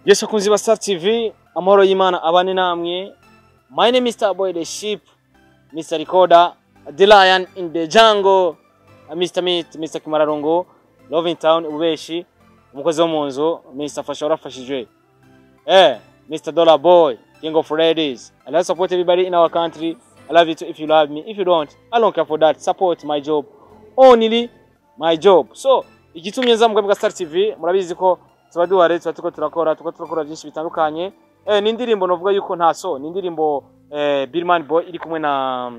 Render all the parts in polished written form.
Yes, akunzi ba Star TV, amahoro y'Imana abane namwe. My name is Mr. Boy the Sheep, Mr. Recorder, the Lion in the Jungle, Mr. Meat, Mr. Kimararongo, Love in Town, Ubeshi, umukozi wo mu nzu, Mr. Fasha urafashijwe. Mr. Dollar Boy, King of Ladies. I love support everybody in our country. I love you too if you love me. If you don't, I don't care for that. Support my job. Only my job. So, igitumye nza mugabwa Star TV, murabizi ko tubaduhare tuko turakora byinshi bitandukanye. Ni indirimbo novuga yuko ntaso, ni indirimbo Billman Boy iri kumwe na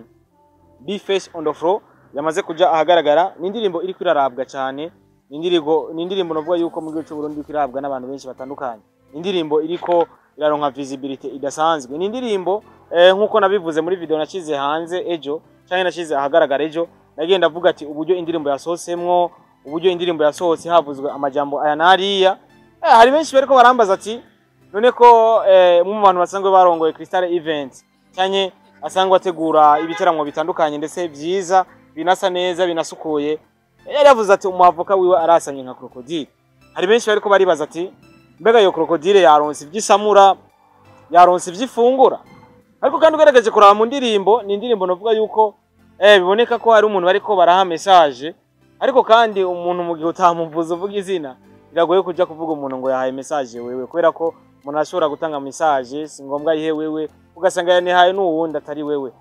B-Face on the floor yamaze kuja ahagaragara. Ni indirimbo iri kwirarabwa cyane. Ni indirimbo novuga yuko mu gihugu cy'u Burundi kwirabwa n'abantu benshi batandukanye. Ni indirimbo iriko iraronka visibility idasanzwe. Ni indirimbo nkuko nabivuze muri video nacize hanze ejo cyane nacize ahagaragara ejo, nagenda avuga ati uburyo indirimbo yasohotsemwo, uburyo indirimbo yasohotse havuzwe amajambo aya nariya. Hari benshi bariko barambaza ati none ko mu bantu basangwe barongoye Crystal Event cyane asangwa ategura ibiteramwo bitandukanye ndetse byiza binasa neza binasukuye, yari yavuze ati umuavoka wiwe arasanye nka Crocodile. Hari benshi bariko baribaza ati mbega yo Crocodile yaronse ivy'isamura, yaronse ivy'ifungura. Ariko kandi ugaragaje kuraba mu ndirimbo, ni indirimbo novuga yuko biboneka ko hari umuntu bariko baraha message, ariko kandi umuntu mu gihe utamuvuza uvuga izina biragoye kuja kuvuga umuntu ngo yahaye message wewe, kubera ko umuntu ashobora gutanga message si ngombwa yihe wewe ugasanga yanehaye n'uwundi atari wewe.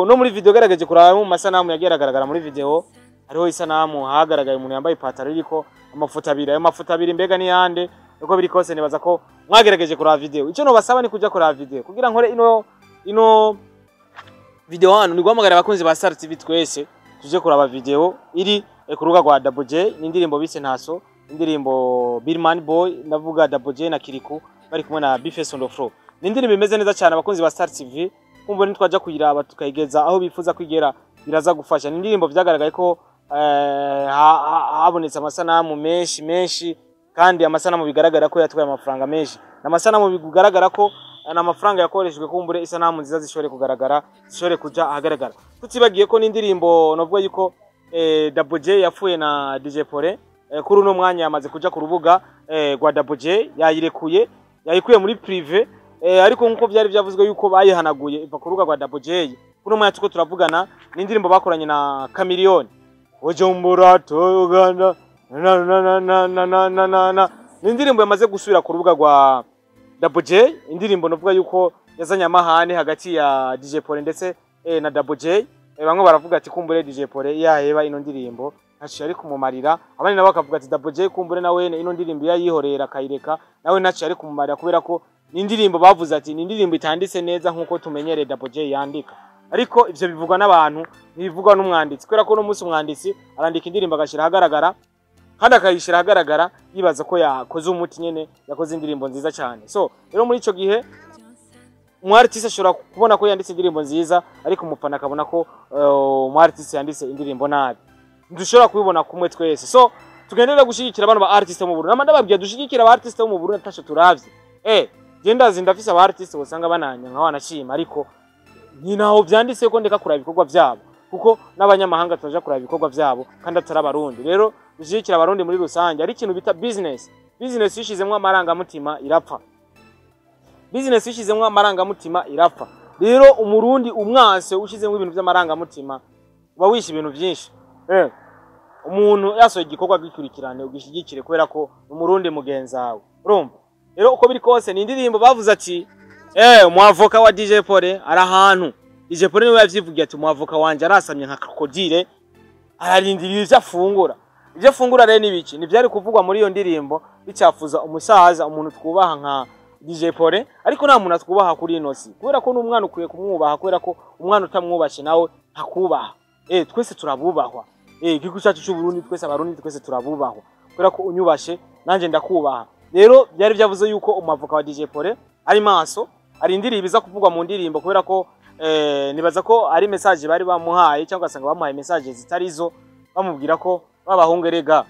No muri video garagaje kuraba mu masanamu yageragaragara muri video, hariho isanamu hagaragaye umuntu yambaye ipataro iriko amafuta abiri. Ayo mafuta abiri mbega ni yande? Uko biri kose nibaza ko mwagerageje kuraba video. Ico no basaba ni kuja kuraba video kugira nkore ino video hano, ni guhamagara abakunzi ba Star TV twese tuje kuraba video iri ku rubuga rwa Double J. Ni indirimbo bise ntaso, indirimbo Billman Boy ndavuga Double J na Kiriku bari kumwe na B-Face on the floor. Ni indirimbo imeze neza cyane abakunzi ba Star TV, kumva ni twaja kuyiraba tukayigeza aho bifuza kwigera biraza gufasha. Ni indirimbo byagaragaye ko habonetse amasanamu menshi kandi amasanamu bigaragara ko yatwaye amafaranga menshi, namasanamu bigaragara ko n'amafaranga yakoreshejwe kumbure isanamu nziza zishore kugaragara, zishore kuja ahagaragara. Tutibagiye ko n'indirimbo novuga yuko Double J yapfuye na DJ Pole kuri uno mwanya yamaze kuja ku rubuga rwa Double J, yayikuye muri privé, ariko nkuko byari byavuzwe yuko bayihanaguye iva ku rubuga rwa Double J. Kuri mwanya tuko turavugana n'indirimbo bakoranye na Chameleone, Ojombora to Uganda na n'indirimbo yamaze gusubira ku rubuga rwa Double J. Indirimbo novuga yuko yazanye amahane hagati ya DJ Pole ndetse na Double J. Bamwe baravuga ati kumbure DJ Pole yaheba ino ndirimbo ntaci ari kumumarira, abandi nabo bakavuga ati Double J kumbure nawe ino ndirimbo yayihorera kayireka nawe ntaci ari kumumarira, kubera ko ni indirimbo bavuze ati ni indirimbo itanditse neza nkuko tumenyereye Double J yandika. Ariko ivyo bivugwa n'abantu, bivugwa n'umwanditsi, kubera ko no musi umwanditsi arandika indirimbo agashira ahagaragara kandi akayishira ahagaragara yibaza ko yakoze umuti nyene, yakoze indirimbo nziza cyane. So rero muri ico gihe umwartiste ashobora kubona ko yanditse indirimbo nziza, ariko umufana akabona ko umwartiste yanditse indirimbo nabi. Ndushobora kubibona kumwe twese. So tugendera gushigikira abantu ba artiste mu Burundi. Namanda babwiye dushigikira aba artiste mu Burundi atasho turavye. Genda zindafise aba artiste usanga bananya nka wanashima, ariko ni naho byanditse ko ndeka kuraba ibikorwa byabo, kuko n'abanyamahanga turaje kuraba ibikorwa byabo kandi atari abarundi. Rero dushigikira abarundi muri rusange. Ari ikintu bita business yishizemwe amaranga mutima irapfa. Business yishizemwe amaranga mutima irapfa. Rero umurundi umwanse ushizemwe ibintu by'amaranga mutima uba wishi ibintu byinshi. Umuntu yasoye igikorwa gikurikirane ugishigikire, kubera ko umurundi mugenzawe. Urumva? Rero uko biri kose ni indirimbo bavuze ati umuavoka wa DJ Pole ari ahantu. DJ Pole niwe yavyivugiye ati umuavoka wanje arasamye nka Crocodile, ararindira ivyo afungura. Ivyo afungura rero nibiki? Ni byari kuvugwa muri iyo ndirimbo bicyafuza umusaza, umuntu twubaha nka DJ Pole, ariko nta muntu twubaha kuri inosi, kubera ko n'umwana ukwiye kumwubaha, kubera ko umwana utamwubashe nawe ntakubaha. Twese turabubahwa. Igihugu cyacu cy'u Burundi twese abarundi twese turabubahwa, kubera ko unyubashe nanje ndakubaha. Rero byari byavuze yuko umuavoka wa DJ Pole ari maso, arindiriye ibiza kuvugwa mu ndirimbo, kubera ko nibaza ko ari message bari bamuhaye cyangwa asanga bamuhaye message zitarizo, bamubwira ko babahungerega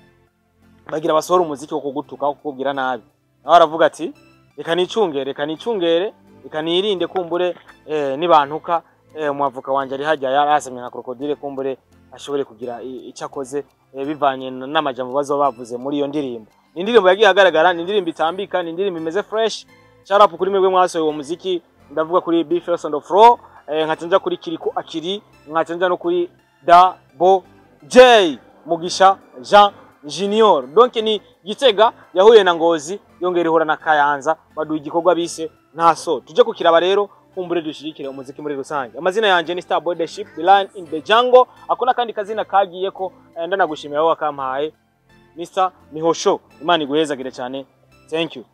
bagira basora umuziki wo kugutuka wo kukubwira nabi. Naho aravuga ati reka nicungere reka nirinde kumbure nibantuka umuavoka wanje ari hajya yarasamye nka Crocodile, kumbure ashobore kugira icyakoze bivanye n'amajambo bazo bavuze muri iyo ndirimbo. ni indirimbo yagiye agaragara, ni indirimbo itambika, ni indirimbo imeze fresh. Shout out kuri mwebwe mwasohoye uwo muziki, ndavuga kuri Be First on the Floor, nkacanja kuri Kiriko Akiri, nkacanja no kuri Double J Mugisha Jean Junior. Donc ni Gitega yahuye na Ngozi yongera ihura na Kayanza baduha igikorwa bise Ntaso. Tuje kukiraba rero kumbure dushirikire umuziki muri rusange. Amazina yanje ni Starboy the Ship, the Lion in the Jungle. Akona kandi kazina kagiye ko ndanagushimira wowe akampaye Mr. Mihosho. Imana iguhezagire cyane. Thank you.